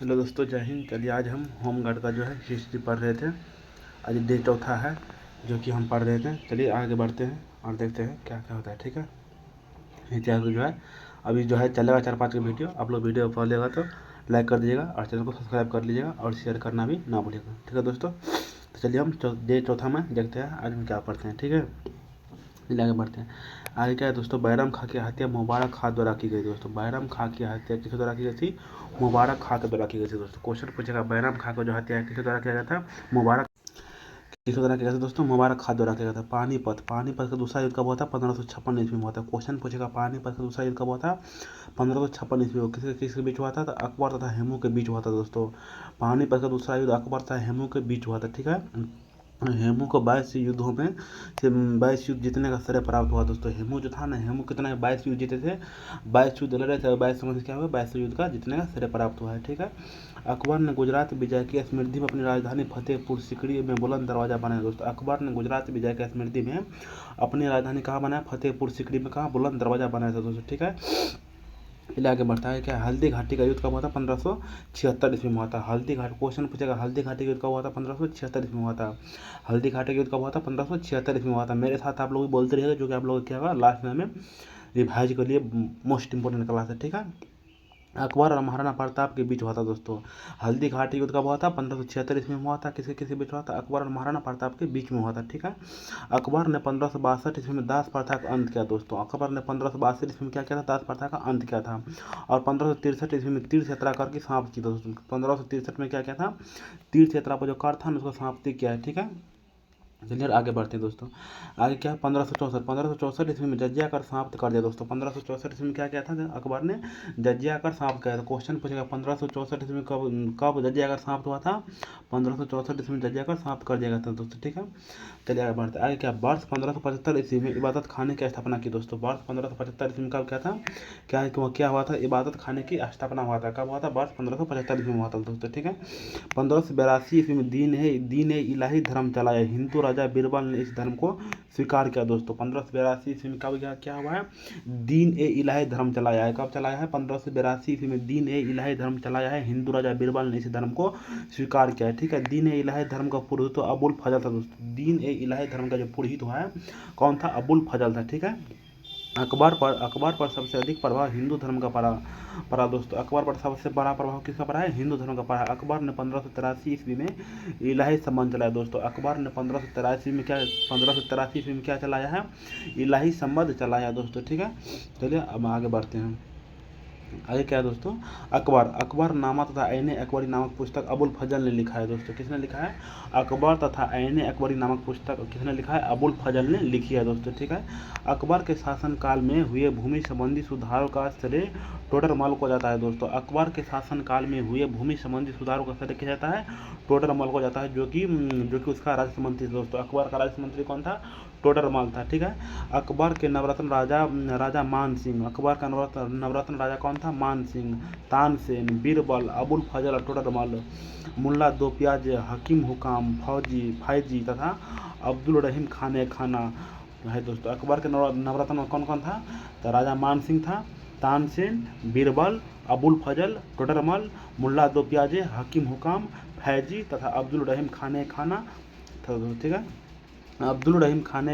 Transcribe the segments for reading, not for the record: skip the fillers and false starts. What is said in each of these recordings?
Hello दोस्तों, जय हिंद। चलिए आज हम होम गार्ड का जो है हिस्ट्री पढ़ रहे थे। आज डे चौथा है जो कि हम पढ़ रहे थे। चलिए आगे बढ़ते हैं और देखते हैं क्या क्या होता है। ठीक है, इतिहास जो है अभी जो है चलेगा 4-5 का वीडियो। आप लोग वीडियो पढ़िएगा तो लाइक कर दीजिएगा और चैनल को सब्सक्राइब कर लीजिएगा और शेयर करना भी ना भूलिएगा। ठीक है दोस्तों, तो चलिए हम डे चौथा में देखते हैं आज हम क्या पढ़ते हैं। ठीक है, चलिए आगे बढ़ते हैं। आगे क्या है दोस्तों, बैरम खां की हत्या मुबारक खां द्वारा की गई। दोस्तों बैरम खां की हत्या किसके द्वारा की गई थी? मुबारक खां के द्वारा की गई थी। दोस्तों क्वेश्चन पूछेगा बैरम खां को जो हत्या है किसके द्वारा किया गया था? मुबारक किसके द्वारा किया गया था दोस्तों? मुबारक खां द्वारा किया गया था। पानीपत का दूसरा युद्ध कब हुआ था? 1556 ईस्वी में हुआ था। क्वेश्चन पूछेगा पानीपत का दूसरा युद्ध कब हुआ था? 1556 ईस्वी में। किसके किसके बीच हुआ था? तो अकबर तथा हेमू के बीच हुआ था। दोस्तों पानीपत का दूसरा युद्ध अकबर तथा हेमू के बीच हुआ था। ठीक है, हेमू को 22 युद्धों में से 22 युद्ध जीतने का श्रेय प्राप्त हुआ। दोस्तों हेमू जो था ना, हेमू कितना 22 युद्ध जीते थे, 22 युद्ध लड़े थे। 22 में क्या हुआ? 22 युद्ध का जीतने का श्रेय प्राप्त हुआ है। ठीक है, अकबर ने गुजरात विजय की स्मृति में अपनी राजधानी फतेहपुर सिकरी में बुलंद दरवाजा बनाया। दोस्तों अकबर ने गुजरात विजय की स्मृति में अपनी राजधानी कहाँ बनाया? फतेहपुर सिकरी में। कहाँ? बुलंद दरवाजा बनाया था दोस्तों। ठीक है, इसलिए आगे बढ़ता है। क्या हल्दी घाटी का युद्ध कब हुआ था? 1576 ईस्वी में हुआ था। हल्दी घाटी, क्वेश्चन पूछेगा हल्दी घाटी का युद्ध कब हुआ था? 1576 ईस्वी में हुआ था। हल्दी घाटी का युद्ध कब हुआ था? 1576 ईस्वी में हुआ था। मेरे साथ आप लोग बोलते रहिएगा, जो कि आप लोग क्या होगा लास्ट में हमें रिवाइज के लिए मोस्ट इंपोर्टेंट क्लास है। ठीक है, अकबर और महाराणा प्रताप के बीच हुआ था। दोस्तों हल्दी घाटी युद्ध कब हुआ था? 1576 ईस्वी में हुआ था। किसके किसके बीच हुआ था? अकबर और महाराणा प्रताप के बीच में हुआ था। ठीक है, अकबर ने 1562 ईस्वी में दास प्रथा का अंत किया। दोस्तों अकबर ने 1562 ईस्वी में क्या किया था? दास प्रथा का अंत किया था। और 1563 ईस्वी में तीर्थ यात्रा करके समाप्त की। दोस्तों 1563 में क्या किया था? तीर्थ यात्रा पर जो कर था उसको समाप्ति किया है। ठीक है, चलिए आगे बढ़ते हैं दोस्तों। आगे क्या? 1564 ईस्वी में जजिया कर समाप्त कर दिया। दोस्तों 1564 ईस्वी में क्या किया था? अकबर ने जजिया कर समाप्त किया था। क्वेश्चन पूछेगा 1564 ईस्वी में कब कब जजिया कर समाप्त हुआ था? 1564 ईस्वी में जजिया कर समाप्त कर दिया गया था दोस्तों। ठीक है, चलिए आगे बढ़ते हैं। आगे क्या? वर्ष 1575 ईस्वी में इबादत खाने की स्थापना की। दोस्तों वर्ष 1575 ईस्वी में कब क्या था? क्या हुआ था? इबादत खाने की स्थापना हुआ था। कब हुआ था? वर्ष 1575 ईस्वी में हुआ था दोस्तों। ठीक है, 1582 ईस्वी में दीन ए इलाही धर्म चलाया। हिंदू राजा बीरबल ने इस धर्म को स्वीकार किया। दोस्तों 1582 ईस्वी में कब क्या हुआ है? दीन ए इलाही धर्म चलाया है। कब चलाया है? 1582 ईस्वी में दीन ए इलाही धर्म चलाया है। हिंदू राजा बीरबल ने इस धर्म को स्वीकार किया है। ठीक है, दीन ए इलाही धर्म का पुरोहित तो अबुल फजल था। दोस्तों दीन ए इलाही धर्म का जो पुरोहित हुआ है कौन था? अबुल फजल था। ठीक है, अकबर पर सबसे अधिक प्रभाव हिंदू धर्म का पड़ा। दोस्तों अकबर पर सबसे बड़ा प्रभाव किसका पड़ा है? हिंदू धर्म का पड़ा। अकबर ने 1583 ईस्वी में इलाही संबंध चलाया। दोस्तों अकबर ने 1583 ईस्वी में क्या चलाया है? इलाही संबंध चलाया दोस्तों। ठीक है, चलिए अब आगे बढ़ते हैं। आगे क्या है दोस्तों? अकबर नामा तथा ऐने अकबरी नामक पुस्तक अबुल फजल ने लिखा है। दोस्तों किसने लिखा है? अकबर तथा ऐने अकबरी नामक पुस्तक किसने लिखा है? अबुल फजल ने लिखी है दोस्तों। ठीक है, अकबर के शासनकाल में हुए भूमि संबंधी सुधारों का श्रेय टोडरमल को जाता है। दोस्तों अकबर के शासनकाल में हुए भूमि संबंधी सुधारों का श्रेय किया जाता है? टोडरमल को जाता है, जो कि उसका राजस्व मंत्री था। दोस्तों अकबर का राजस्व मंत्री कौन था? टोडरमल था। ठीक है, अकबर के नवरत्न राजा मान सिंह। अकबर का नवरत्न राजा कौन था? मान सिंह, तानसेन, बीरबल, अबुल फजल, टोडरमल, मुल्ला दो प्याज, हकीम हुकाम, फैजी तथा अब्दुल रहीम खाने खाना है। दोस्तों अकबर के नवरत्न में कौन कौन था? तो राजा मान सिंह था, तानसेन, बीरबल, अबुल फजल, टोडरमल, मुल्ला दो प्याजे, हकीम हुकाम, फैजी तथा अब्दुल रहीम खाना था। ठीक है, अब्दुल रहीम खाना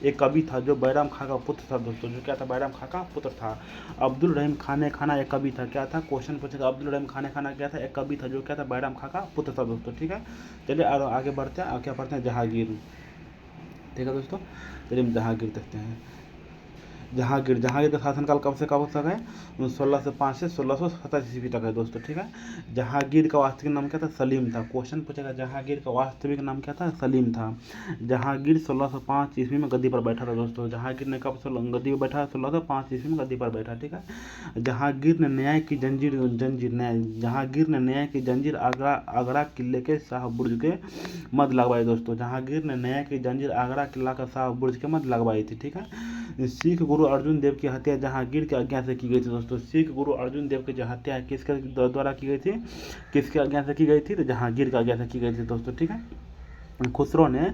एक कवि था जो बैरम खां का पुत्र था। दोस्तों जो क्या था? बैरम खां का पुत्र था। अब्दुल रहीम खाना एक कवि था। क्या था? क्वेश्चन पूछेगा अब्दुल रहीम खाना क्या था? एक कवि था जो क्या था? बैरम खां का पुत्र था दोस्तों। ठीक है, चलिए आगे बढ़ते हैं। क्या पढ़ते हैं? जहांगीर। ठीक है दोस्तों, चलिए हम जहांगीर देखते हैं। जहांगीर का शासनकाल कब से कब तक है? 1605 से 1627 ईस्वी तक है दोस्तों। ठीक है, जहांगीर का वास्तविक नाम क्या था? सलीम था। क्वेश्चन पूछेगा जहांगीर का वास्तविक नाम क्या था? सलीम था। जहांगीर 1605 ईस्वी में गद्दी पर बैठा था। दोस्तों जहांगीर ने कब गद्दी पर बैठा? 1605 ईस्वी में गद्दी पर बैठा। ठीक है, जहांगीर ने न्याय की जंजीर आगरा किले के शाह बुर्ज के मध्य लगवाई। दोस्तों जहांगीर ने न्याय की जंजीर आगरा किला का शाह बुर्ज के मध्य लगवाई थी। ठीक है, सिख गुरु अर्जुन देव की हत्या जहांगीर की आज्ञा से की गई थी। दोस्तों सिख गुरु अर्जुन देव की जो हत्या है किसके द्वारा की गई थी? किसके आज्ञा से की गई थी? तो जहांगीर की आज्ञा से की गई थी दोस्तों। ठीक है, खुसरो ने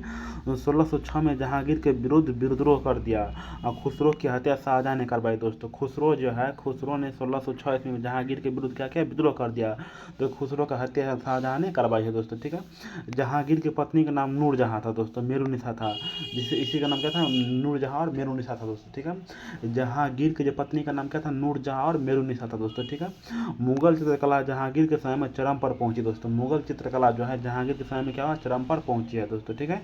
1606 में जहांगीर के विरुद्ध विद्रोह कर दिया और खुसरो की हत्या शाहजहां ने करवाई। दोस्तों खुसरो जो है, खुसरो ने 1606 ईस्वी में जहांगीर के विरुद्ध क्या किया, विद्रोह कर दिया। तो खुसरो का हत्या शाहजहां ने करवाई है दोस्तों, ठीक है। जहांगीर की पत्नी का नाम नूरजहां था दोस्तों, मेरुनिसा था, जिसे इसी का नाम क्या था, नूरजहां और मेरुनिसा था दोस्तों, ठीक है। जहांगीर की जो पत्नी का नाम क्या था, नूरजहां और मेरुनिसा था दोस्तों, ठीक है। मुगल चित्रकला जहांगीर के समय में चरम पर पहुंची दोस्तों, मुगल चित्रकला जो है जहांगीर के समय में क्या हुआ, चरम पर पहुंची है दोस्तों, ठीक है।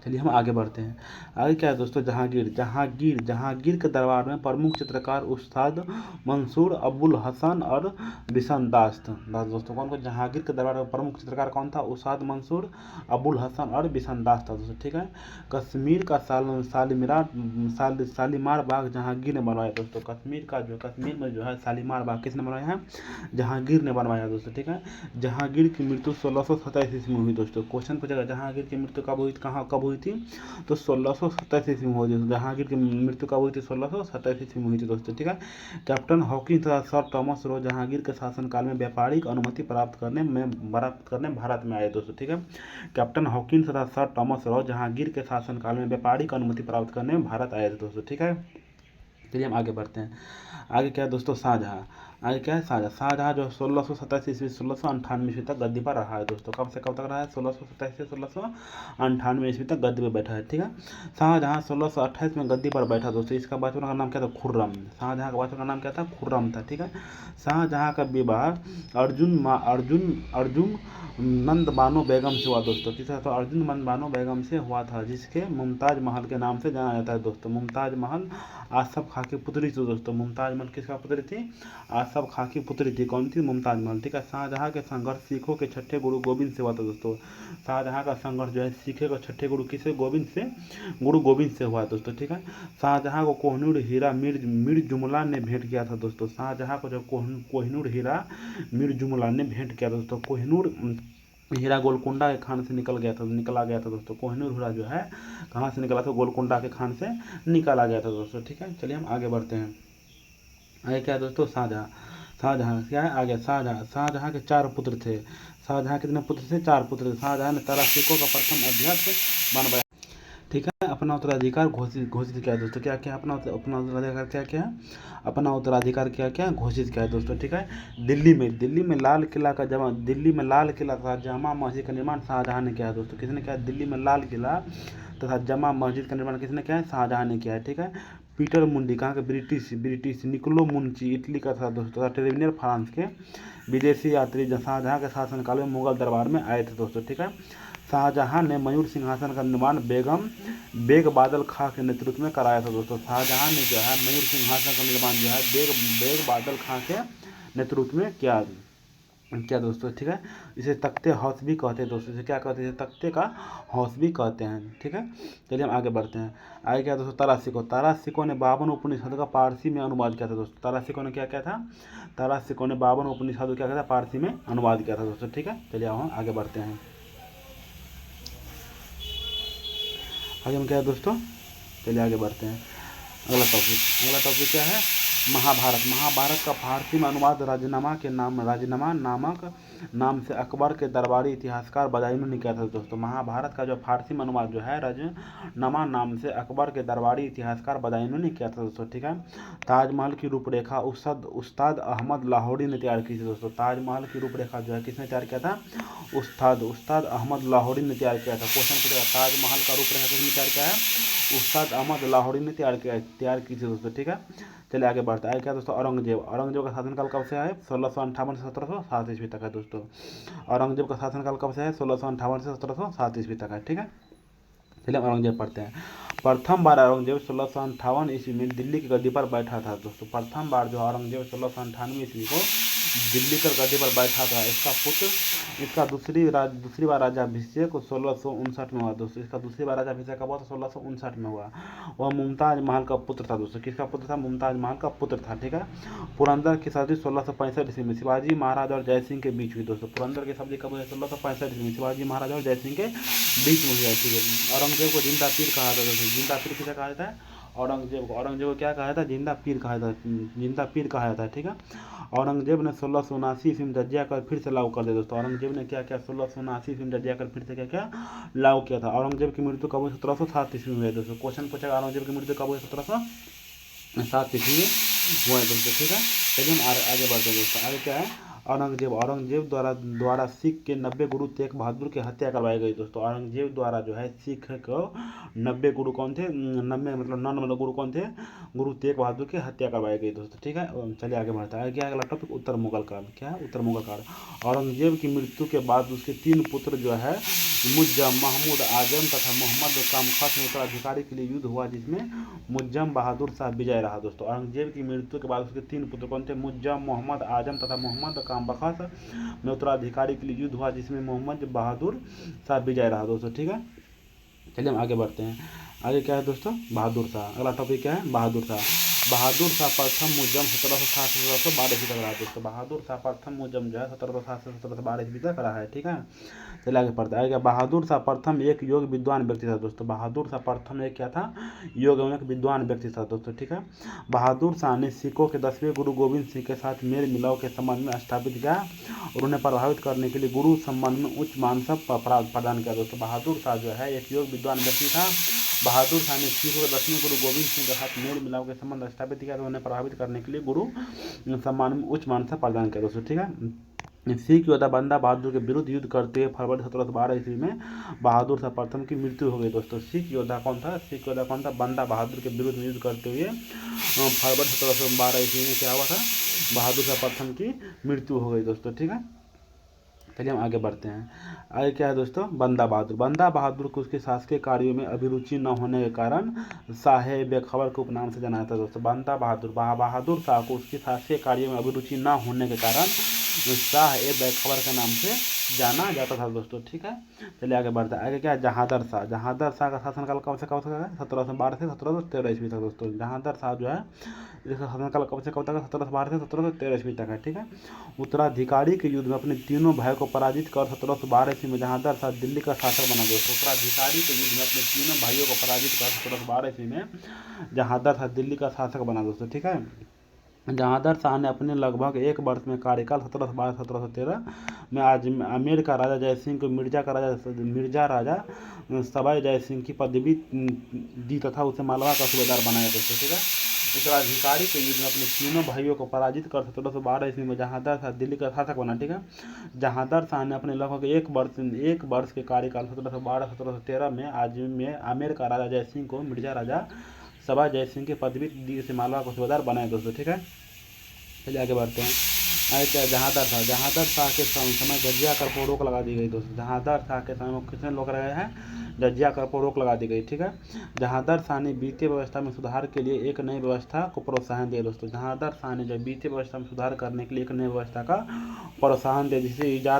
चलिए हम आगे बढ़ते हैं। आगे क्या है दोस्तों, जहांगीर के दरबार में प्रमुख चित्रकार उस्ताद मंसूर अबुल हसन और बिशन दास्त दोस्तों। कौन कौन जहांगीर के दरबार में प्रमुख चित्रकार कौन था, उस्ताद मंसूर अबुल हसन और बिशन दास्त था दोस्तों, ठीक है। कश्मीर का शालीमार बाग जहांगीर ने बनवाया दोस्तों, कश्मीर में जो है शालीमार बाग किसने बनवाया है, जहांगीर ने बनवाया दोस्तों, ठीक है। जहांगीर की मृत्यु 1627 ईस्वी में हुई दोस्तों। क्वेश्चन पूछेगा जहांगीर की मृत्यु कब हुई, कब हुई थी, तो 1627 ईस्वी में हुई थी। जहांगीर की मृत्यु कब हुई थी, 1627 ईस्वी में हुई थी दोस्तों, ठीक है। कैप्टन हॉकिंस तथा सर थॉमस रो जहांगीर के शासनकाल में व्यापारिक अनुमति प्राप्त करने भारत में आए दोस्तों, ठीक है। कैप्टन हॉकिंस तथा सर थॉमस रो जहांगीर के शासनकाल में व्यापारिक अनुमति प्राप्त करने में भारत आए थे दोस्तों, ठीक है। चलिए हम आगे बढ़ते हैं। आगे क्या है दोस्तों, शाहजहां। आगे क्या है, शाहजहां जो 1627 ईस्वी 1698 ईस्वी तक गद्दी पर रहा है दोस्तों। कब से कब तक रहा है, 1627 से 1698 ईस्वी तक गद्दी पर बैठा है, ठीक है। शाहजहां 1628 में गद्दी पर बैठा दोस्तों। इसका बचपन का नाम क्या था, खुर्रम। शाहजहां का बचपन का नाम क्या था, खुर्रम था, ठीक है। शाहजहां का विवाह अर्जुन नंद बानो बेगम से हुआ दोस्तों, किसका, तो अर्जुन नंद बानो बेगम से हुआ था, जिसके मुमताज महल के नाम से जाना जाता है दोस्तों। मुमताज महल आसफ खां की पुत्री थी दोस्तों। मुमताज महल किसका पुत्री थी, आसफ खां की पुत्री थी, कौन थी, मुमताज महल, ठीक है। शाहजहां के संघर्ष सिखों के छठे गुरु गोविंद से हुआ था दोस्तों। शाहजहां का संघर्ष जो है सिखे को छठे गुरु किसे, गुरु गोविंद से हुआ है दोस्तों, ठीक है। शाहजहां को कोहिनूर हीरा मीर जुमला ने भेंट किया था दोस्तों। शाहजहां को जो कोहिनूर हीरा मीर जुमला ने भेंट किया दोस्तों। कोहिनूर हीरा गोलकुंडा के खान से निकला गया था दोस्तों। कोहिनूर हीरा जो है कहाँ से निकला था, गोलकुंडा के खान से निकाला गया था दोस्तों, ठीक है। चलिए हम आगे बढ़ते हैं। आगे क्या है दोस्तों, शाहजहां क्या है, आगे शाहजहां के 4 पुत्र थे। शाहजहां कितने पुत्र थे, 4 पुत्र थे। शाहजहां ने ताराशिकों का प्रथम अध्यक्ष बनवाया, ठीक है। अपना उत्तराधिकार घोषित किया दोस्तों। क्या क्या अपना उत्तराधिकार क्या है, अपना उत्तराधिकार क्या घोषित किया है दोस्तों, ठीक है। दिल्ली में लाल किला तथा जामा मस्जिद का निर्माण शाहजहां ने किया है दोस्तों। किसने किया, दिल्ली में लाल किला तथा जामा मस्जिद का निर्माण किसने किया है, शाहजहां ने किया है, ठीक है। पीटर मुंडी कहाँ के, ब्रिटिश निकोलो मुंची इटली का था दोस्तों, तथा ट्रेविनियर फ्रांस के विदेशी यात्री शाहजहां के शासनकाल में मुगल दरबार में आए थे दोस्तों, ठीक है। शाहजहां ने मयूर सिंहासन का निर्माण बेग बादल खां के नेतृत्व में कराया था दोस्तों। शाहजहां ने जो है मयूर सिंहासन का निर्माण जो है बेग बादल खां के नेतृत्व में किया दोस्तों, ठीक है। इसे तख्ते हौस भी कहते हैं दोस्तों। इसे क्या कहते हैं, तख्ते का हौस भी कहते हैं, ठीक है। चलिए हम आगे बढ़ते हैं। आगे क्या दोस्तों, तारासिको ने 52 उपनिषद का पारसी में अनुवाद किया था दोस्तों। तारासिको ने क्या किया था, तारासिको ने 52 उपनिषद क्या किया था, पारसी में अनुवाद किया था दोस्तों, ठीक है। चलिए हम आगे बढ़ते हैं। आगे हम क्या है दोस्तों, चलिए आगे बढ़ते हैं। अगला टॉपिक क्या है, महाभारत का फारसी में अनुवाद राजनामा नामक नाम से अकबर के दरबारी इतिहासकार बदायूं ने किया था दोस्तों। महाभारत का जो फारसी में अनुवाद जो है राजनामा नाम से अकबर के दरबारी इतिहासकार बदायूं ने किया था दोस्तों, ठीक है। ताजमहल की रूपरेखा उस्ताद अहमद लाहौरी ने तैयार की थी दोस्तों। ताजमहल की रूपरेखा जो है किसने तैयार किया था, उस्ताद अहमद लाहौरी ने तैयार किया था। क्वेश्चन पूछेगा ताजमहल का रूपरेखा किसने तैयार किया है, उस्ताद अहमद लाहौरी ने तैयार की थी दोस्तों, ठीक है। चलिए आगे बढ़ते हैं। क्या दोस्तों, औरंगजेब का शासनकाल कब से है, 1658 से 1707 ईस्वी तक है दोस्तों। औरंगजेब का शासनकाल कब से है, 1658 से 1707 ईस्वी तक है, ठीक है। चलिए औरंगजेब पढ़ते हैं। प्रथम बार औरंगजेब 1658 ईस्वी में दिल्ली की गद्दी पर बैठा था दोस्तों। प्रथम बार जो औरंगजेब 1698 ईस्वी को दिल्ली कर गद्दी पर बैठा था। इसका दूसरी बार राज्याभिषेक 1659 में हुआ दोस्तों। इसका दूसरी बार राज्याभिषेक कब हुआ था, 1659 में हुआ। वह मुमताज महल का पुत्र था दोस्तों। किसका पुत्र था, मुमताज महल का पुत्र था, ठीक है। पुरंदर की शादी 1665 ईस्वी में शिवाजी महाराज और जय सिंह के बीच हुई दोस्तों। पुरंदर की शादी कब हुई, 1665 ईस्वी में शिवाजी महाराज और जय सिंह के बीच में हुई, ठीक है। औरंगजेब को जिंदा पीर कहा जाता है। जिंदा पीर किसे कहा जाता है, औरंगजेब को क्या कहा जाता है, जिंदा पीर कहा जाता है, जिंदा पीर कहा जाता है, ठीक है। औरंगजेब ने 1679 ईस्वी में जजिया कर फिर से लागू कर दिया दोस्तों। औरंगजेब ने क्या किया, 1679 ईस्वी में जजिया कर फिर से क्या क्या लागू किया था। औरंगजेब की मृत्यु कब हुई, 1707 ईस्वी में हुई दोस्तों। क्वेश्चन पूछेगा औरंगजेब की मृत्यु कब हुई, 1707 ईस्वी में हुआ है दोस्तों, ठीक है। चलिए हम आगे बढ़ते हैं दोस्तों। आगे क्या है, औरंगजेब द्वारा सिख के 90 गुरु तेग बहादुर की हत्या करवाई गई दोस्तों। औरंगजेब द्वारा जो है सिख को 90 गुरु कौन थे, 90 मतलब 99 गुरु कौन थे, गुरु तेग बहादुर की हत्या करवाई गई दोस्तों, ठीक है। चलिए आगे बढ़ता है। क्या अगला टॉपिक, उत्तर मुगल काल। क्या है, उत्तर मुगल काल। औरंगजेब की मृत्यु के बाद उसके 3 पुत्र जो है मुज्जम, महमूद आजम तथा मोहम्मद कामखास में उत्तराधिकारी के लिए युद्ध हुआ, जिसमें मुज्जम बहादुर शाह विजय रहा दोस्तों। औरंगजेब की मृत्यु के बाद उसके 3 पुत्र कौन थे, मुज्जम, मोहम्मद आजम तथा मोहम्मद कामबख्श में उत्तराधिकारी के लिए युद्ध हुआ, जिसमें मोहम्मद बहादुर शाह विजय रहा दोस्तों, ठीक है। चलिए हम आगे बढ़ते हैं। आगे क्या है दोस्तों, बहादुर शाह। अगला टॉपिक क्या है, बहादुर शाह। बहादुर शाह प्रथम मुज्जम 1760 से 1712 ईस्वी तक रहा दोस्तों। बहादुर शाह प्रथम मुज्जम जो है 1760 से 1712 ईस्वी तक रहा है, ठीक है। चलिए आगे पढ़ते हैं। बहादुर शाह प्रथम एक योग विद्वान व्यक्ति था दोस्तों। बहादुर शाह प्रथम एक क्या था, योग एवं एक विद्वान व्यक्ति था दोस्तों, ठीक है। बहादुर शाह ने सिखों के 10वें गुरु गोविंद सिंह के साथ मेल मिलाप के संबंध में स्थापित किया और उन्हें प्रभावित करने के लिए गुरु सम्मान में उच्च मानसब प्रदान किया दोस्तों। बहादुर शाह जो है एक योग विद्वान व्यक्ति था। बहादुर शाह ने सिखों के 10वें गुरु गोविंद सिंह के साथ मेल मिलाप के संबंध स्थापित किया और उन्हें प्रभावित करने के लिए गुरु सम्मान में उच्च मानसब प्रदान किया दोस्तों, ठीक है। सिख योद्धा बंदा बहादुर के विरुद्ध युद्ध करते हुए फरवरी 1712 ईस्वी में बहादुर शाह प्रथम की मृत्यु हो गई दोस्तों। सिख योद्धा कौन था, सिख योद्धा कौन था, बंदा बहादुर के विरुद्ध युद्ध करते हुए फरवरी 1712 ईस्वी में क्या हुआ था, बहादुर शाह प्रथम की मृत्यु हो गई दोस्तों, ठीक है। चलिए हम आगे बढ़ते हैं। आगे क्या है दोस्तों, बंदा बहादुर को उसके शासकीय कार्यों में अभिरुचि न होने के कारण साहे बेखबर के उपनाम से जाना जाता है दोस्तों। बंदा बहादुर शाह को उसके शासकीय कार्यों में अभिरुचि न होने के कारण शाह ए बेखबर के नाम से जाना जाता था दोस्तों, ठीक है। चलिए आगे बढ़ते हैं। आगे क्या है, जहांदर शाह का शासनकाल कब से कब तक है, 1712 से 1713 ईस्वी तक दोस्तों। जहांदर शाह जो है इसका शासनकाल कब से कब तक है, 1712 से 1713 ईस्वी तक है, ठीक है। उत्तराधिकारी के युद्ध में अपने तीनों भाइयों को पराजित कर 1712 ईस्वी में जहांदर शाह दिल्ली का शासक बना दोस्तों। उत्तराधिकारी के युद्ध में अपने तीनों भाइयों को पराजित कर 1712 ईस्वी में जहांदर शाह दिल्ली का शासक बना दोस्तों, ठीक है। जहांदर शाह ने अपने लगभग 1 वर्ष में कार्यकाल 1712-1713 में आमेर का राजा जयसिंह को मिर्जा राजा सवाई जयसिंह की पदवी दी तथा उसे मालवा का सूबेदार बनाया दोस्तों, ठीक है। उत्तराधिकारी के युद्ध में अपने तीनों भाइयों को पराजित कर 1712 ईस्वी में जहांदर शाह दिल्ली का शासक बना, ठीक है। जहांदर शाह ने अपने लगभग 1 वर्ष के कार्यकाल 1712-1713 में आमेर का राजा जयसिंह को मिर्जा राजा सवाई जयसिंह की पदवी दी, से मालवा का सूबेदार बनाए दोस्तों, ठीक है। चलिए आगे बढ़ते हैं। आगे क्या, जहांदर शाह के समय जजिया कर पर रोक लगा दी गई दोस्तों। जहांदर शाह के समय कितने लोग रहे हैं, जजिया कर पर रोक लगा दी गई, ठीक है। जहांदर शाह ने वित्तीय व्यवस्था में सुधार के लिए एक नई व्यवस्था को प्रोत्साहन दिया दोस्तों। जहांदर शाह ने जब वित्तीय व्यवस्था में सुधार करने के लिए एक नई व्यवस्था का प्रोत्साहन दिया, जिसे इजरा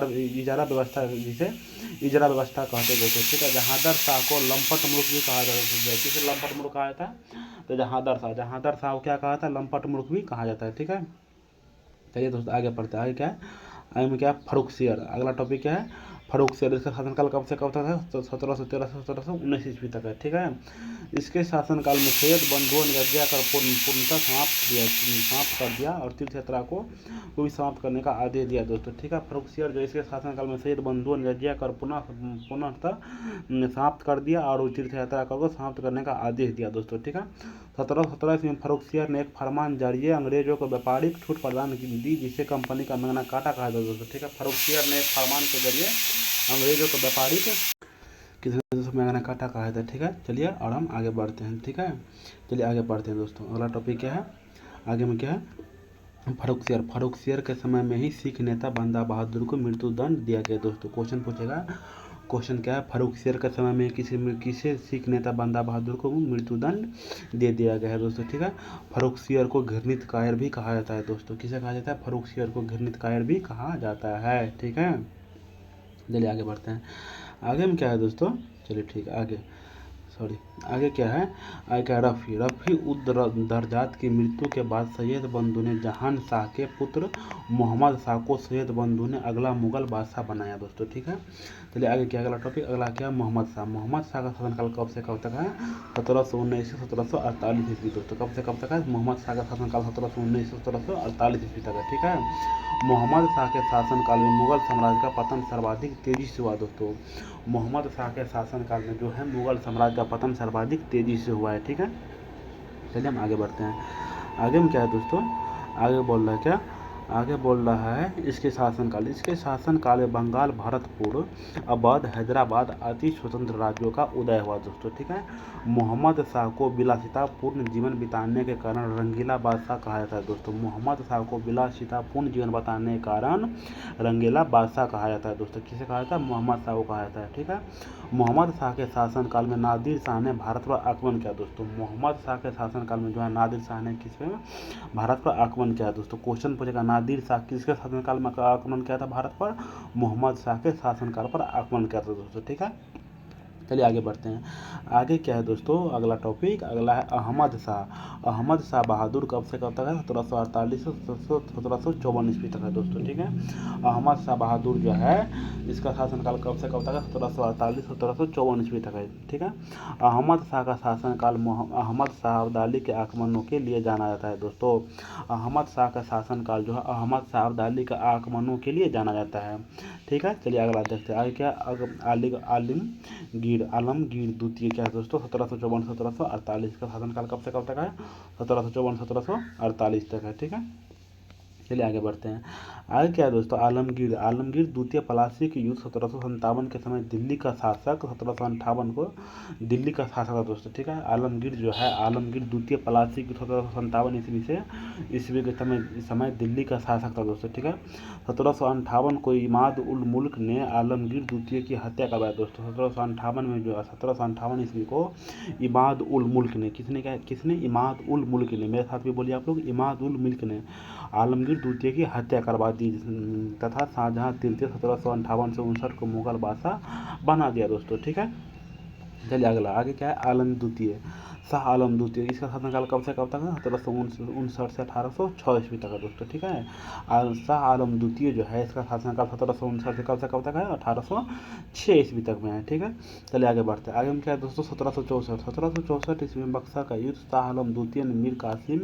व्यवस्था कहते दोस्तों, ठीक है। जहांदर शाह को लंपट मुल्क भी कहा जाता है। किसे लंपट मुल्क कहा जाता है, तो जहांदर शाह को क्या कहा जाता है, लंपट मुल्क भी कहा जाता है, ठीक है। चलिए दोस्तों आगे पढ़ते हैं। आगे क्या है, आगे में क्या है, फर्रुखसियर। अगला टॉपिक क्या है, फर्रुखसियर। इसका शासनकाल कब से कब तक है, तो 1713 से 1719 ईस्वी तक है, ठीक है। इसके शासनकाल में सैयद बंधुओं ने जजिया कर पूर्णतः समाप्त कर दिया और तीर्थ यात्रा को भी समाप्त करने का आदेश दिया दोस्तों, ठीक है। फर्रुखसियर जो इसके शासनकाल में सैयद बंधुओं ने जजिया कर पुनः समाप्त कर दिया और तीर्थ यात्रा कर को समाप्त करने का आदेश दिया दोस्तों, ठीक है। 1717 ईस्वी में फर्रुखसियर ने एक फरमान जारी अंग्रेजों को व्यापारिक छूट प्रदान दी, जिसे कंपनी का मैग्ना कार्टा कहा जाता दोस्तों, ठीक है। फर्रुखसियर ने एक फरमान के जरिए अंग्रेजों को व्यापारिक किसी मैग्ना कार्टा कहा जाता है, ठीक है। चलिए और हम आगे बढ़ते हैं, ठीक है। चलिए आगे बढ़ते हैं दोस्तों। अगला टॉपिक क्या है, आगे में क्या है, फर्रुखसियर के समय में ही सिख नेता बंदा बहादुर को मृत्युदंड दिया गया दोस्तों। क्वेश्चन पूछेगा, क्वेश्चन क्या है, फर्रुखसियर के समय में किसे सिख नेता बंदा बहादुर को मृत्युदंड दे दिया गया है दोस्तों, ठीक है। फर्रुखसियर को घृणित कायर भी कहा जाता है दोस्तों। किसे कहा जाता है, फर्रुखसियर को घृणित कायर भी कहा जाता है, ठीक है। चलिए आगे बढ़ते हैं। आगे में क्या है दोस्तों, चलिए ठीक है आगे सॉरी आगे क्या है, आगे क्या, रफ़ी उद दरजात की मृत्यु के बाद सैयद बंधु ने जहान शाह के पुत्र मोहम्मद शाह को सैयद बंधु ने अगला मुगल बादशाह बनाया दोस्तों। ठीक है, चलिए आगे क्या, अगला टॉपिक, अगला क्या, मोहम्मद शाह का शासनकाल कब से कब तक है, 1719 से 1748 ईस्वी दोस्तों। कब से कब तक है, मोहम्मद शाह का शासनकाल 1719 से 1748 ईस्वी तक है। ठीक है, मोहम्मद शाह के शासनकाल में मुगल साम्राज्य का पतन सर्वाधिक तेजी से हुआ दोस्तों। मोहम्मद शाह के शासनकाल में जो है मुगल साम्राज्य का पतन सर्वाधिक तेजी से हुआ है। ठीक है, चलिए हम आगे बढ़ते हैं। आगे में क्या है दोस्तों, आगे बोल रहा है क्या, आगे बोल रहा है इसके शासनकाल में बंगाल, भरतपुर, अवध, हैदराबाद आदि स्वतंत्र राज्यों का उदय हुआ दोस्तों। ठीक है, मोहम्मद शाह को विलासितापूर्ण जीवन बिताने के कारण रंगीला बादशाह कहा जाता है दोस्तों। मोहम्मद शाह को विलासितापूर्ण जीवन बिताने के कारण रंगीला बादशाह कहा जाता है दोस्तों। किसे कहा जाता है, मोहम्मद शाह को कहा जाता है। ठीक है, मोहम्मद शाह के शासनकाल में नादिर शाह ने भारत पर आक्रमण किया दोस्तों। मोहम्मद शाह के शासनकाल में जो है नादिर शाह ने किस पे, भारत पर आक्रमण किया दोस्तों। क्वेश्चन पूछेगा, नादिर शाह किसके शासनकाल में आक्रमण किया था भारत पर, मोहम्मद शाह के शासनकाल पर आक्रमण किया था दोस्तों। ठीक है, चलिए आगे बढ़ते हैं। आगे क्या है दोस्तों, अगला टॉपिक, अगला है अहमद शाह। अहमद शाह बहादुर कब से कब तक है, 1748 से 1754 ईस्वी तक है दोस्तों। ठीक है, अहमद शाह बहादुर जो है इसका शासनकाल कब से कब तक है, 1748 से 1754 ईस्वी तक है। ठीक है, अहमद शाह का शासनकाल अहमद शाह अब्दाली के आक्रमणों के लिए जाना जाता है दोस्तों। अहमद शाह का शासनकाल जो है अहमद शाह अब्दाली के आक्रमणों के लिए जाना जाता है। ठीक है, चलिए अगला देखते हैं। आगे क्या, आलमगीर द्वितीय क्या है दोस्तों, 1754 1748 का शासनकाल कब से कब तक है, 1754 1748 तक है। ठीक है, चलिए आगे बढ़ते हैं। आगे क्या है दोस्तों, आलमगीर द्वितीय प्लासी के युद्ध 1757 के समय दिल्ली का शासक, 1758 को दिल्ली का शासक था दोस्तों। ठीक है, आलमगीर जो है, आलमगीर द्वितीय प्लासी की 1757 ईस्वी से ईस्वी के समय दिल्ली का शासक था दोस्तों। ठीक है, 1758 को इमाद उल मुल्क ने आलमगीर द्वितीय की हत्या करवाया दोस्तों। 1758 में जो 1758 ईस्वी को इमाद उल मुल्क ने, किसने, इमाद उल मुल्क ने, मेरे साथ भी बोलिए आप लोग, इमाद उल मुल्क ने आलमगीर द्वितीय की हत्या करवा दी तथा शाहजहां तृतीय 1758 से 59 को मुगल बादशाह बना दिया दोस्तों। ठीक है, चलिए अगला, आगे क्या है, आलम द्वितीय, शाह आलम द्वितीय, इसका शासनकाल कब से कब तक है, 1759 से 1806 ईस्वी तक है दोस्तों। ठीक है, शाह आलम द्वितीय जो है इसका शासनकाल 1759 से कब तक है, 1806 ईस्वी तक में है। ठीक है, चलिए आगे बढ़ते हैं। आगे में क्या है दोस्तों, 1764 ईस्वी में बक्सर का युद्ध शाह आलम द्वितीय ने मीर कासिम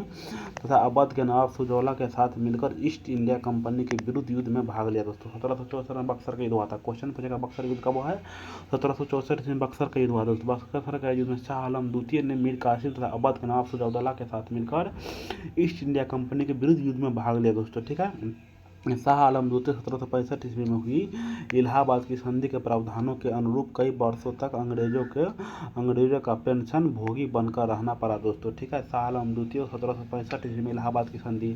तथा अवध के नवाब सुजौला के साथ मिलकर ईस्ट इंडिया कंपनी के विरुद्ध युद्ध में भाग लिया दोस्तों। 1764 में बक्सर का युद्ध हुआ था। क्वेश्चन पूछेगा बक्सर युद्ध कब हुआ है, 1764 ईस्वी में बक्सर का युद्ध हुआ दोस्तों। बक्सर का युद्ध में शाह आलम द्वितीय ने मीर कासिम तथा अवध के नवाब सुजौला के साथ मिलकर ईस्ट इंडिया कंपनी के विरुद्ध युद्ध में भाग लिया दोस्तों। ठीक है, शाह आलम द्वितीय 1765 ईस्वी में हुई इलाहाबाद की संधि के प्रावधानों के अनुरूप कई वर्षों तक अंग्रेजों का पेंशन भोगी बनकर रहना पड़ा दोस्तों। ठीक है, शाह आलम द्वितीय 1765 ईस्वी में इलाहाबाद की संधि,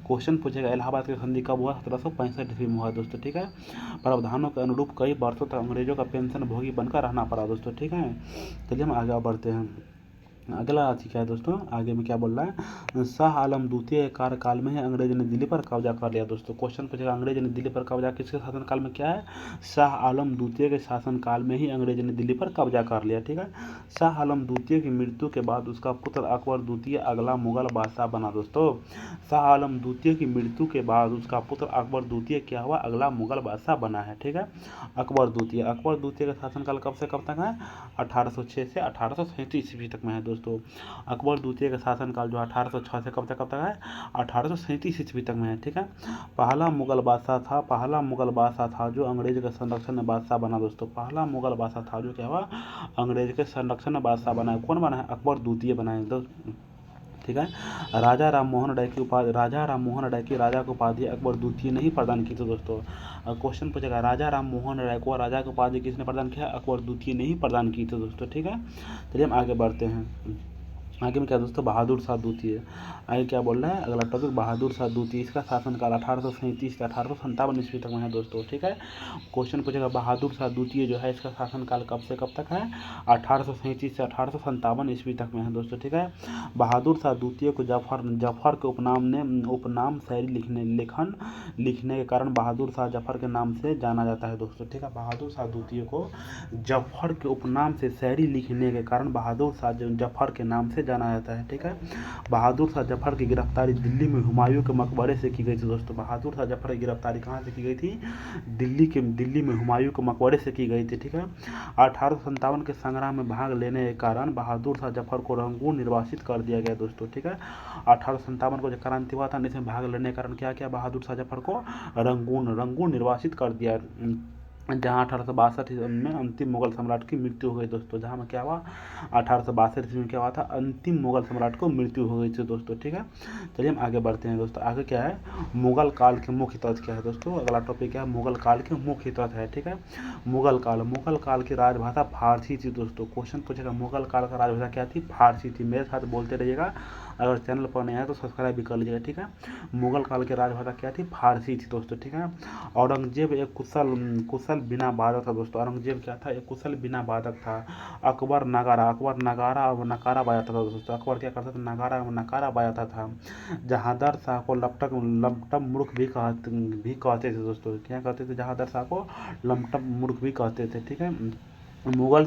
क्वेश्चन पूछेगा इलाहाबाद की संधि कब हुआ, 1765 ईस्वी में हुआ दोस्तों। ठीक है, प्रावधानों के अनुरूप कई वर्षों तक अंग्रेजों का पेंशन भोगी बनकर रहना पड़ा दोस्तों। ठीक है, चलिए हम आगे बढ़ते हैं। अगला अथी क्या है दोस्तों, आगे में क्या बोल रहा है, शाह आलम द्वितीय कार्यकाल में ही अंग्रेज ने दिल्ली पर कब्जा कर लिया दोस्तों। क्वेश्चन पूछेगा अंग्रेज ने दिल्ली पर कब्जा किसके शासनकाल में किया है, शाह आलम द्वितीय के शासनकाल में ही अंग्रेज ने दिल्ली पर कब्जा कर लिया। ठीक है, शाह आलम द्वितीय की मृत्यु के बाद उसका पुत्र अकबर द्वितीय अगला मुगल बादशाह बना दोस्तों। शाह आलम द्वितीय की मृत्यु के बाद उसका पुत्र अकबर द्वितीय क्या हुआ, अगला मुगल बादशाह बना है। ठीक है, अकबर द्वितीय का शासनकाल कब से कब तक है, 1806 से 1837 ईस्वी तक में है दोस्तों। अकबर द्वितीय का शासनकाल जो 1806 से कब तक है, 1837 ईस्वी तक में है। ठीक है, पहला मुगल बादशाह था जो अंग्रेज के संरक्षण में बादशाह बना दोस्तों। पहला मुगल बादशाह था जो क्या हुआ, अंग्रेज के संरक्षण में बादशाह बना है। कौन बना है, अकबर द्वितीय बना है दोस्तों। ठीक है, राजा राम मोहन राय की राजा की उपाधि अकबर द्वितीय ने ही प्रदान की थी दोस्तों। क्वेश्चन पूछेगा राजा राम मोहन राय को राजा की उपाधि किसने प्रदान किया, अकबर द्वितीय ने ही प्रदान की थी दोस्तों। ठीक है, चलिए हम आगे बढ़ते हैं। आगे में क्या दोस्तों, बहादुर शाह द्वितीय। आगे क्या बोल रहा है अगला टॉपिक, बहादुर शाह द्वितीय। इसका शासनकाल 1837 से 1857 ईस्वी तक में है दोस्तों, ठीक है। क्वेश्चन पूछेगा बहादुर शाह द्वितीय जो है इसका शासनकाल कब से कब तक है, 1837 से 1857 ईस्वी तक में है दोस्तों, ठीक है। बहादुर शाह द्वितीय को जफर के उपनाम शायरी लिखने के कारण बहादुर शाह जफर के नाम से जाना जाता है दोस्तों, ठीक है। बहादुर शाह द्वितीय को जफर के उपनाम से शायरी लिखने के कारण बहादुर शाह जफर के नाम से जाना जाता है, ठीक है। बहादुर शाह जफर की गिरफ्तारी दिल्ली में हुमायूं के मकबरे से की गई थी दोस्तों। बहादुर शाह जफर की गिरफ्तारी कहाँ से की गई थी, दिल्ली में हुमायूं के मकबरे से की गई थी, ठीक है। 1857 के संग्राम में भाग लेने के कारण बहादुर शाह जफर को रंगून निर्वासित कर दिया गया दोस्तों, ठीक है। 1857 को जो क्रांति हुआ था इसमें भाग लेने के कारण क्या किया, बहादुर शाह जफर को रंगून निर्वासित कर दिया, जहाँ 1862 में अंतिम मुगल सम्राट की मृत्यु हो गई दोस्तों। जहाँ में क्या हुआ, 1862 में क्या हुआ था, अंतिम मुगल सम्राट को मृत्यु हो गई थी दोस्तों, ठीक है। चलिए हम आगे बढ़ते हैं दोस्तों। आगे क्या है, मुगल काल के मुख्य तत्व क्या है दोस्तों। अगला टॉपिक क्या है, मुगल काल के मुख्य तत्व है, ठीक है। मुगल काल की राजभाषा फारसी थी दोस्तों। क्वेश्चन पूछेगा मुगल काल का राजभाषा क्या थी, फारसी थी। मेरे साथ बोलते रहिएगा, अगर चैनल पर नया है तो सब्सक्राइब भी कर लीजिएगा, ठीक है। मुगल काल की राजभाषा क्या थी, फारसी थी दोस्तों, ठीक है। औरंगजेब एक कुशल बिना वादक था दोस्तों। औरंगजेब क्या था, एक कुशल बिना वादक था। अकबर नगारा और नकारा बजाता था दोस्तों। अकबर क्या करता था, नकारा बजाता था। जहांदर शाह को लमटम मूर्ख भी कहते थे दोस्तों। क्या कहते थे, जहांदर शाह को लमटम मूर्ख भी कहते थे, ठीक है। मुगल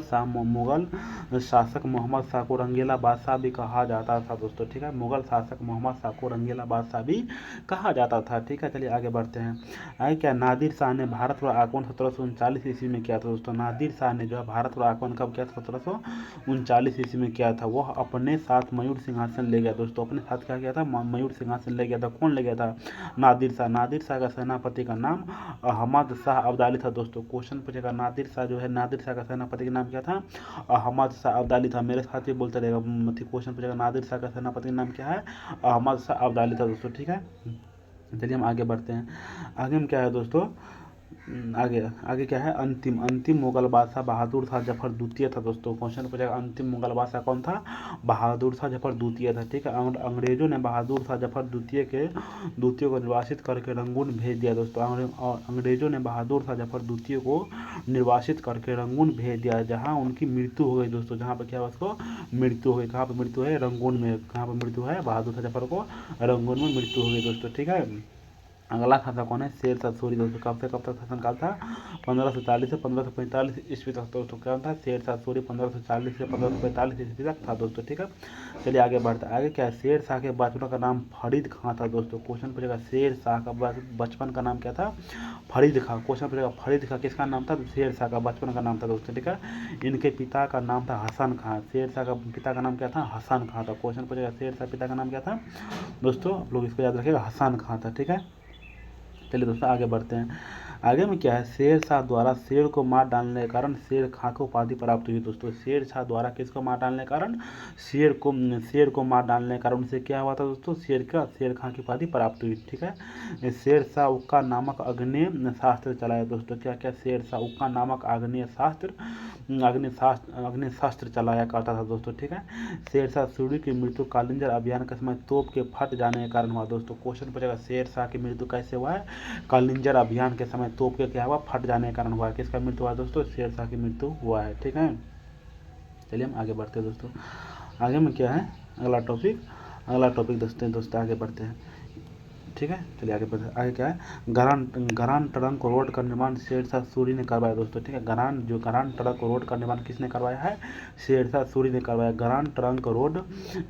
शासक मोहम्मद शाह को रंगीला बादशाह भी कहा जाता था दोस्तों, ठीक है। मुगल शासक मोहम्मद शाह को रंगीला बादशाह भी कहा जाता था, ठीक है। चलिए आगे बढ़ते हैं। आगे क्या, नादिर शाह ने भारत पर आक्रमण 1739 ईस्वी में किया था दोस्तों। नादिर शाह ने जो है भारत पर आक्रमण कब किया था, 1739 ईस्वी में किया था। वह अपने साथ मयूर सिंहासन ले गया दोस्तों। अपने साथ क्या किया था, मयूर सिंहासन ले गया था। कौन ले गया था, नादिर शाह का सेनापति का नाम अहमद शाह अब्दाली था दोस्तों। क्वेश्चन पूछेगा नादिर शाह का सेनापति का नाम क्या था, अहमद शाह अब्दाली था। मेरे साथ ही बोलते रहेगा, क्वेश्चन पूछेगा नादिर शाह का सेनापति का नाम क्या है, अहमद शाह अब्दाली था दोस्तों, ठीक है। चलिए हम आगे बढ़ते हैं। आगे में क्या है दोस्तों, आगे क्या है, अंतिम मुगल बादशाह बहादुर शाह जफर द्वितीय था दोस्तों। क्वेश्चन पूछेगा अंतिम मुगल बादशाह कौन था, बहादुर शाह जफर द्वितीय था, ठीक है। अंग्रेजों ने बहादुर शाह जफर द्वितीय को निर्वासित करके रंगून भेज दिया दोस्तों। अंग्रेजों ने बहादुर शाह जफर द्वितीय को निर्वासित करके रंगून भेज दिया, जहाँ उनकी मृत्यु हो गई दोस्तों। जहाँ पर क्या हुआ, उसको मृत्यु हो गई। कहाँ पर मृत्यु है, रंगून में। कहाँ पर मृत्यु है, बहादुर शाह जफर को रंगून में मृत्यु हो गई दोस्तों, ठीक है। अगला शासक कौन है, शेर शाह सूरी दोस्तों। कब से कब तक शासनकाल था, 1540 से 1545 ईस्वी तक दोस्तों। क्या था, शेर शाह सूरी 1540 से 1545 ईस्वी तक था दोस्तों, ठीक है। चलिए आगे बढ़ते हैं। आगे क्या है, शेर शाह के बचपन का नाम फरीद खां था दोस्तों। क्वेश्चन पूछेगा शेर शाह का बचपन का नाम क्या था, फरीद खां। क्वेश्चन पूछेगा फरीद खां किसका नाम था, शेर शाह का बचपन का नाम था दोस्तों, ठीक है। इनके पिता का नाम था हसन खां। शेर शाह का पिता का नाम क्या था, हसन खां था। क्वेश्चन पूछेगा शेर शाह पिता का नाम क्या था दोस्तों, आप लोग इसको याद रखिएगा, हसन खां था, ठीक है। चलिए दोस्तों आगे बढ़ते हैं। आगे में क्या है, शेर शाह द्वारा शेर को मार डालने के कारण शेर खां को उपाधि प्राप्त हुई दोस्तों। शेर शाह द्वारा किसको मार डालने के कारण, शेर को मार डालने के कारण उनसे क्या हुआ था दोस्तों, शेर खां की उपाधि प्राप्त हुई, ठीक है। शेर शाह उक्का नामक अग्नेय शास्त्र चलाया दोस्तों। क्या क्या, शेर शाह उक्का नामक अग्नेय शास्त्र चलाया करता था दोस्तों, ठीक है। शेर शाह सूरी की मृत्यु कालिंजर अभियान के समय तोप के फट जाने के कारण हुआ दोस्तों। क्वेश्चन पूछेगा शेर शाह की मृत्यु कैसे हुआ है, कालिंजर अभियान के समय तोप के क्या हुआ, फट जाने के कारण हुआ है। किसका मृत्यु हुआ दोस्तों, शेर शाह की मृत्यु हुआ है, ठीक है। चलिए हम आगे बढ़ते हैं दोस्तों। आगे में क्या है, अगला टॉपिक दोस्तों आगे बढ़ते हैं, ठीक है। चलिए आगे बढ़ते हैं। आगे क्या है, गरान ट्रंक रोड का निर्माण शेर शाह सूरी ने करवाया दोस्तों, ठीक है। गरान ट्रंक रोड का निर्माण किसने करवाया है, शेर शाह सूरी ने करवाया। गरान ट्रंक रोड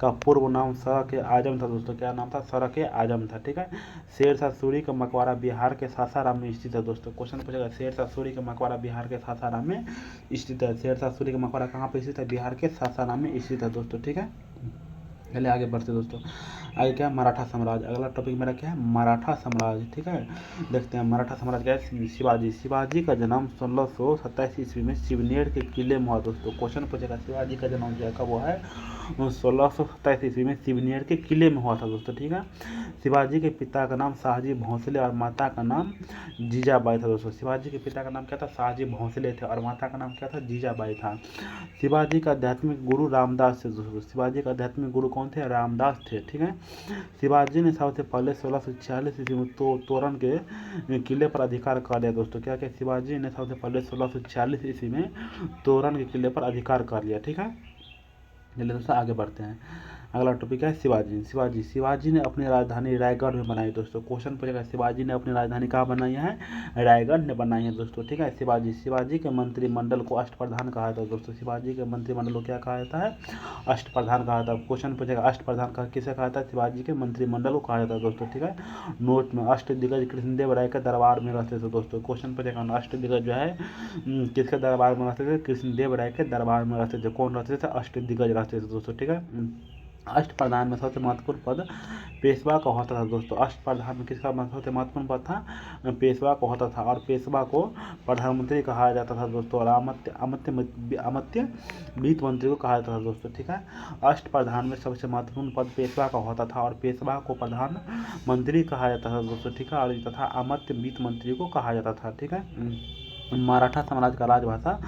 का पूर्व नाम सड़क आजम था दोस्तों। क्या नाम था, सड़क आजम था, ठीक है। शेर शाह सूरी का मकबरा बिहार के सासाराम में स्थित है दोस्तों। क्वेश्चन पूछेगा शेर शाह सूरी का मकबरा बिहार के सासाराम में स्थित है। शेर शाह सूरी का मकबरा कहाँ पर स्थित है, बिहार के सासाराम में स्थित है दोस्तों, ठीक है। चलिए आगे बढ़ते दोस्तों। आगे क्या है, मराठा साम्राज्य। अगला टॉपिक मेरा क्या है, मराठा साम्राज्य। ठीक है, देखते हैं मराठा साम्राज्य क्या है। शिवाजी, शिवाजी का जन्म 1627 ईस्वी में शिवनेर के किले में हुआ दोस्तों। क्वेश्चन पूछेगा शिवाजी का जन्म जो है कब हुआ है, 1627 ईस्वी में शिवनेर के किले में हुआ था दोस्तों। ठीक है, शिवाजी के पिता का नाम शाहजी भोंसले और माता का नाम जीजाबाई था दोस्तों। शिवाजी के पिता का नाम क्या था, शाहजी भोंसले थे, और माता का नाम क्या था, जीजाबाई था। शिवाजी का आध्यात्मिक गुरु रामदास थे दोस्तों। शिवाजी का आध्यात्मिक गुरु कौन थे, रामदास थे। ठीक है, शिवाजी ने सबसे पहले 1646 ईस्वी में तोरण के किले पर अधिकार कर लिया दोस्तों। क्या क्या, शिवाजी ने सबसे पहले 1646 ईस्वी में तोरण के किले पर अधिकार कर लिया। ठीक है, चलिए दोस्तों आगे बढ़ते हैं। अगला टॉपिक है शिवाजी। शिवाजी, शिवाजी ने अपनी राजधानी रायगढ़ में बनाई दोस्तों। क्वेश्चन पूछेगा शिवाजी ने अपनी राजधानी कहाँ बनाई है, रायगढ़ ने बनाई है दोस्तों। ठीक है, शिवाजी, शिवाजी के मंत्रिमंडल को अष्टप्रधान कहा था दोस्तों। शिवाजी के मंत्रिमंडल को क्या कहा जाता है, अष्टप्रधान कहा था। क्वेश्चन पूछेगा अष्टप्रधान का किसे कहा था, शिवाजी के मंत्रिमंडल को कहा जाता है दोस्तों। ठीक है, नोट में अष्टदिग्गज कृष्णदेव राय के दरबार में रहते थे दोस्तों। क्वेश्चन पूछेगा अष्टदिग्गज जो है किसके दरबार में रहते थे, कृष्णदेव राय के दरबार में रहते थे। कौन रहते थे, अष्टदिग्गज रहते थे दोस्तों। ठीक है, अष्टप्रधान में सबसे महत्वपूर्ण पद पेशवा का होता था दोस्तों। अष्टप्रधान में किसका सबसे महत्वपूर्ण पद था, पेशवा का होता था, और पेशवा को प्रधानमंत्री कहा जाता था दोस्तों, और अमत्य वित्त मंत्री को कहा जाता था दोस्तों। ठीक है, अष्टप्रधान में सबसे महत्वपूर्ण पद पेशवा का होता था, और पेशवा को प्रधानमंत्री कहा जाता था दोस्तों। ठीक है, और तथा अमत्य वित्त मंत्री को कहा जाता था। ठीक है, मराठा साम्राज्य का राजभाषा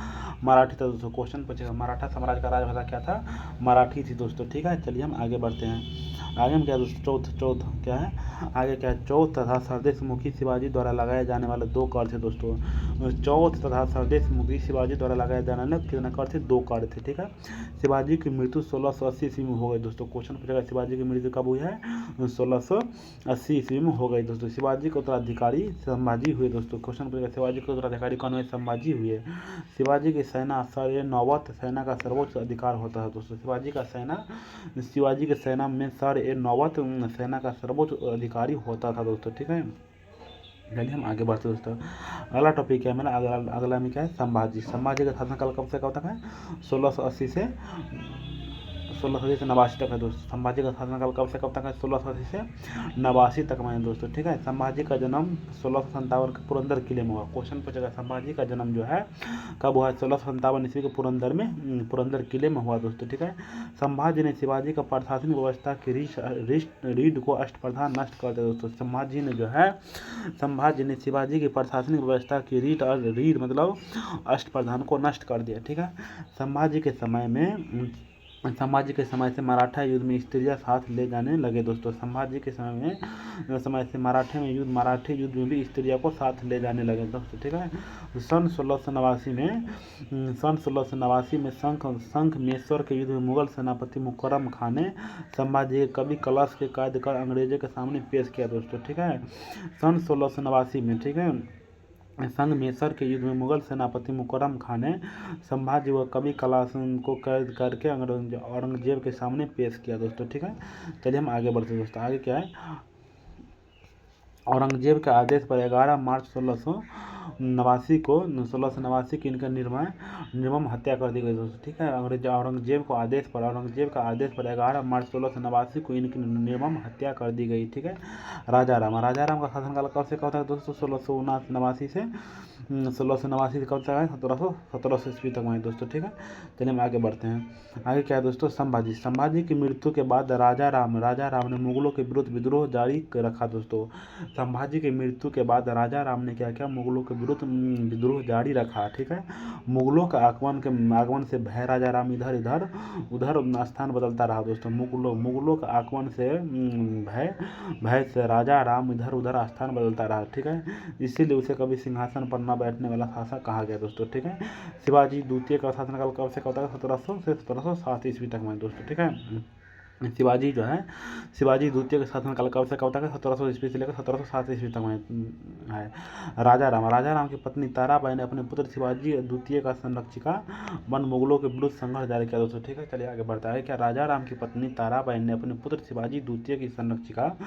मराठी था दोस्तों। क्वेश्चन पूछेगा मराठा साम्राज्य का राजभाषा क्या था, मराठी थी दोस्तों। ठीक है, चलिए हम आगे बढ़ते हैं। आगे हम क्या दोस्तों, चौथ क्या है, आगे क्या है, चौथ तथा सरदेश मुखी शिवाजी द्वारा लगाए जाने वाले 2 कर थे दोस्तों। चौथ तथा सरदेश मुखी शिवाजी द्वारा लगाए जाने वाले कितने कर थे, 2 कर थे। ठीक है, शिवाजी की मृत्यु 1680 ईस्वी में हो गई दोस्तों। क्वेश्चन पूछेगा शिवाजी की मृत्यु कब हुई है, 1680 ईस्वी में हो गई दोस्तों। शिवाजी के उत्तराधिकारी संभाजी हुए दोस्तों। क्वेश्चन पूछेगा शिवाजी के उत्तराधिकारी कौन हुए, संभाजी हुए। शिवाजी की सेना सर नौबत सेना का सर्वोच्च अधिकार होता है दोस्तों। शिवाजी के सेना में सर ए नौबत सेना का सर्वोच्च अधिकारी होता था दोस्तों। ठीक है, चलिए हम आगे बढ़ते दोस्तों। अगला टॉपिक क्या है मेरा, अगला में क्या है, संभाजी। संभाजी का शासनकाल कब से कब तक है, 1680 से 89 तक है दोस्तों। संभाजी का शासनकाल कब से कब तक है, 1680 से 89 तक में है दोस्तों। ठीक है, संभाजी का जन्म 1657 के पुरंदर किले में हुआ। क्वेश्चन पूछेगा संभाजी का जन्म जो है कब हुआ, 1657 ईस्वी के पुरंदर किले में हुआ दोस्तों। ठीक है, संभाजी ने शिवाजी का प्रशासनिक व्यवस्था की रीढ़ को अष्टप्रधान नष्ट कर दिया दोस्तों। संभाजी ने शिवाजी की प्रशासनिक व्यवस्था की रीढ़ मतलब अष्टप्रधान को नष्ट कर दिया। ठीक है, संभाजी के समय से मराठा युद्ध में स्त्रियां साथ ले जाने लगे दोस्तों। संभाजी के समय से मराठी युद्ध में भी स्त्रियों को साथ ले जाने लगे दोस्तों। ठीक है, सन 1689 में शंखमेश्वर के युद्ध में मुगल सेनापति मुकर्रम खान ने संभाजी के कवि कलश के कैद कर अंग्रेजों के सामने पेश किया दोस्तों। ठीक है, सन 1689 में, ठीक है, संगमेश्वर के युद्ध में मुगल सेनापति मुकर्रम खान ने संभाजी व कवि कलश को कैद करके औरंगजेब के सामने पेश किया दोस्तों। ठीक है, चलिए हम आगे बढ़ते दोस्तों। आगे क्या है, औरंगजेब के आदेश पर 11 मार्च 1689 की इनका निर्मम हत्या कर दी गई दोस्तों। ठीक है, औरंगजेब का आदेश पर 11 मार्च 1689 को इनकी निर्मम हत्या कर दी गई। ठीक है, राजा राम का शासनकाल कब से कब तक दोस्तों, 1689 से 1689 से कब तक है, 1700 ईस्वी तक में दोस्तों। ठीक है, चलिए हम आगे बढ़ते हैं। आगे क्या है दोस्तों, संभाजी की मृत्यु के बाद राजा राम ने मुगलों के विरुद्ध विद्रोह जारी रखा दोस्तों। संभाजी की मृत्यु के बाद राजा राम ने क्या किया, मुगलों के विरुद्ध विद्रोह जारी रखा। ठीक है, मुगलों के आगमन से भय राजा राम इधर उधर स्थान बदलता रहा दोस्तों। मुगलों के आगमन से भय से राजा राम इधर उधर स्थान बदलता रहा। ठीक है, इसीलिए उसे कभी सिंहासन पर न बैठने वाला शासक कहा गया दोस्तों। ठीक है, शिवाजी द्वितीय का शासनकाल कब से कब तक, 1700 से 1707 ईस्वी तक में दोस्तों। ठीक है, शिवाजी द्वितीय का शासनकाल कब से कब तक है, 1700 ईस्वी से लेकर 1707 ईस्वी तक में है। राजा राम की पत्नी ताराबाई ने अपने पुत्र शिवाजी द्वितीय का संरक्षिका बन मुगलों के विरुद्ध संघर्ष जारी किया दोस्तों। ठीक है, चलिए आगे बढ़ता है। क्या राजा राम की पत्नी ताराबाई ने अपने पुत्र शिवाजी द्वितीय की संरक्षिका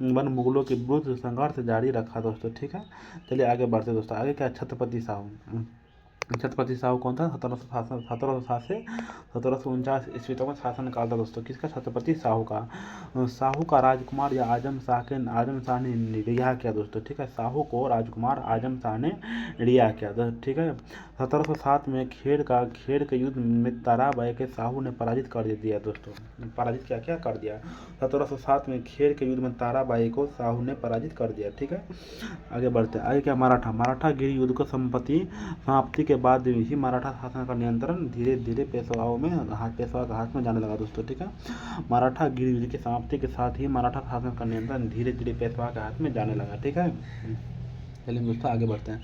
बन मुगलों के विरुद्ध संघर्ष जारी रखा दोस्तों। ठीक है, चलिए आगे बढ़ते दोस्तों। आगे क्या, छत्रपति साहू छत्रपति साहू कौन था? 1760 से 1749 ईस्वी तक में शासन काल था दोस्तों। किसका? छत्रपति साहू का। साहू का राजकुमार या आजम शाह ने रिहा किया दोस्तों, ठीक है। साहू को राजकुमार आजम शाह ने रिहा किया, ठीक है। 1707 में खेड़ के युद्ध में ताराबाई के साहू ने पराजित कर दिया दोस्तों। पराजित क्या कर दिया? 1707 में खेड़ के युद्ध में ताराबाई को साहू ने पराजित कर दिया, ठीक है। आगे बढ़ते हैं। आगे क्या? मराठागिरी युद्ध को समाप्ति के बाद ही मराठा शासन का नियंत्रण धीरे धीरे पेशवा के हाथ में जाने लगा दोस्तों, ठीक है। मराठागिरी युद्ध की समाप्ति के साथ ही मराठा शासन का नियंत्रण धीरे धीरे पेशवा के हाथ में जाने लगा, ठीक है। चलिए दोस्तों आगे बढ़ते हैं।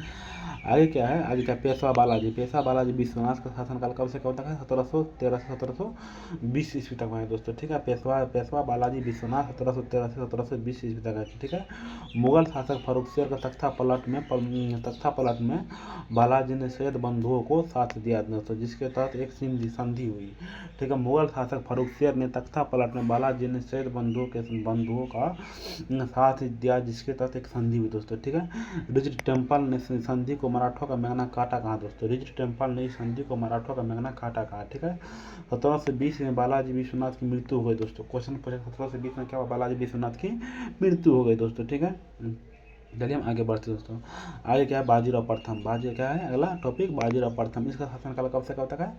आगे क्या है? आगे क्या? पेशवा बालाजी विश्वनाथ का शासनकाल कब से कब तक है? 1713 से 1720 ईस्वी तक है दोस्तों, ठीक है। पेशवा बालाजी विश्वनाथ 1713 से 1720 ईस्वी तक है, ठीक है। मुगल शासक फर्रुखशेर का तख्ता पलट में बालाजी ने सैयद बंधुओं को साथ दिया दोस्तों, जिसके तहत एक संधि हुई, ठीक है। मुगल शासक फर्रुखशेर ने तख्ता पलट में बालाजी ने सैयद बंधुओं का साथ दिया, जिसके तहत एक संधि हुई दोस्तों, ठीक है। रिचर्ड टेम्पल ने संधि को मराठों का मैगना काटा कहा दोस्तों? रिचर्ड टेम्पल ने इस संधि को मराठों का मैगना काटा कहा, ठीक है। 1720 में बालाजी विश्वनाथ की मृत्यु हो गई दोस्तों। क्वेश्चन पूछा 1720 में क्या हुआ? बालाजी विश्वनाथ की मृत्यु हो गई दोस्तों, ठीक है। चलिए हम आगे बढ़ते दोस्तों। आगे क्या है? बाजीराव प्रथम। क्या है अगला टॉपिक? बाजीराव प्रथम। इसका शासनकाल कब से कब तक है?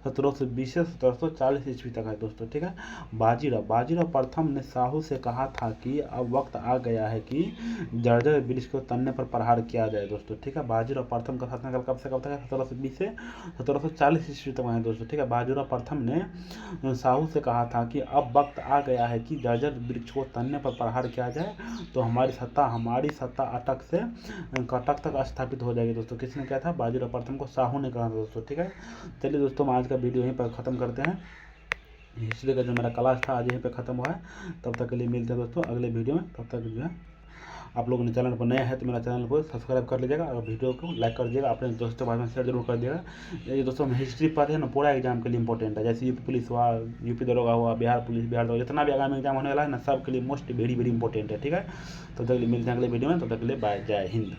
1720 से 1740 ईस्वी तक है दोस्तों, ठीक है। बाजीराव प्रथम ने साहू से कहा था कि अब वक्त आ गया है कि जर्जर वृक्ष को तनने पर प्रहार किया जाए दोस्तों, ठीक है। बाजीराव प्रथम का शासनकाल कब से कब तक है? 1720 से 1740 ईस्वी तक है दोस्तों, ठीक है। बाजीराव प्रथम ने साहू से कहा था कि अब वक्त आ गया है कि जर्जर वृक्ष को तनने पर प्रहार किया जाए तो हमारी सत्ता अटक से कटक तक स्थापित हो जाएगी दोस्तों। किसने कहा था? बाजीराव प्रथम को साहू ने कहा था दोस्तों, ठीक है। चलिए दोस्तों हम आज का वीडियो यहीं पर ख़त्म करते हैं। हिस्ट्री का जो मेरा क्लास था आज यहीं पे ख़त्म हुआ है। तब तक के लिए मिलते हैं दोस्तों अगले वीडियो में। तब तक जो है आप लोग चैनल पर नया है तो मेरा चैनल को सब्सक्राइब कर लीजिएगा और वीडियो को लाइक कर दीजिएगा, अपने दोस्तों भाई में शेयर जरूर कर दिएगा। ये दोस्तों हम हिस्ट्री पढ़ते हैं ना, पूरा एग्जाम के लिए इंपॉर्टेंट है। जैसे यूपी पुलिस हुआ, यूपी दरोगा हुआ, बिहार दरोगा, जितना भी आगामी एग्जाम होने वाला है ना, सब के लिए मोस्ट वेरी इंपॉर्टेंट है, ठीक है। तब तक के लिए मिलते हैं अगले वीडियो में। तब तक के लिए बाय, जय हिंद।